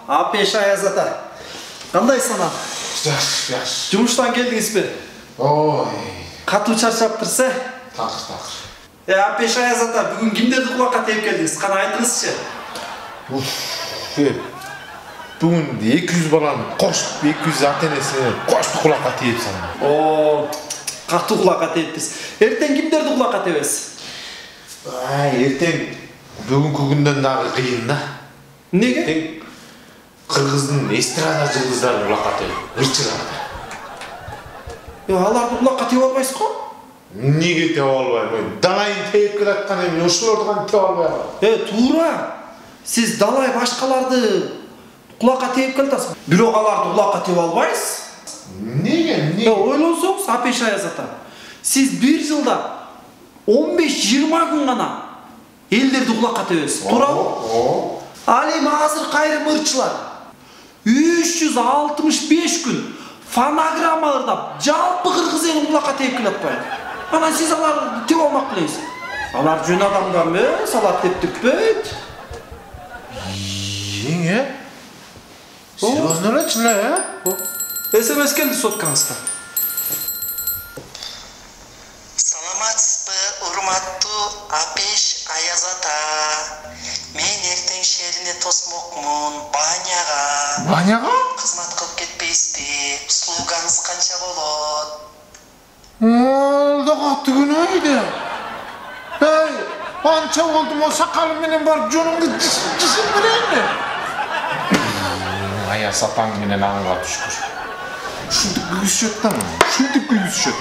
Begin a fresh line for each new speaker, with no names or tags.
Апеш Аяз ата. Кандайсың ана?
Жакшы.
Жумуштан келдиңизби? Катуу чарчаптырсыз,
Такыр.
Апеш Аяз ата, бүгүн кимдерди кулакка тээп келдиңиз? Кана айтыңызчы.
Бүгүн 200 баланы коштуп, 200 ата-энесине коштуп кулакка тээп салам.
Катуу кулакка тээптиз. Эртең кимдерди кулакка тебесиз?
Эртең бүгүнкү күндөн дагы кыйын да.
Неге?
Кыргыздын эстрада жылдыздарын кулакка тээп, ырчыларды.
Аларды кулакка тээп албайсызго?
Неге тээп албайм? Далайын тээп келаткан эми ошолорду кантип тээп албайм?
Туура. Сиз далай башкаларды кулакка тээп келатасыз. Бирок аларды кулакка тээп албайсыз.
Неге?
Ойлонсоңуз, Апеш Аяз ата. Сиз бир жылда 15-20 күн гана элдерди кулакка тебесиз. Туурабы? Ал эми азыр кайрым ырчылар 365 күн фонограмма ырдап, жалпы кыргыз элин кулакка тээп келатпайбы? Анан сиз аларды тээп алмак белеңиз. Алар жөн адамдар эмес, алар тептикпейт.
Серьезно элечиле,
СМС келди соткаңызга.
Саламатсызбы, урматтуу Апеш Аяз ата. Мен эртең шерине тосмокмун баняга.
Баняга?
Кызмат кылып кетпейсизби? Услугаңыз канча болот?
Катты күнөйдү. Анча болду, сакалым менен барып жонуңду жишип берейинби? Аяз атаң менен аңга түшкүр. Ушинтип күлүшөт да, ушинтип күлүшөт.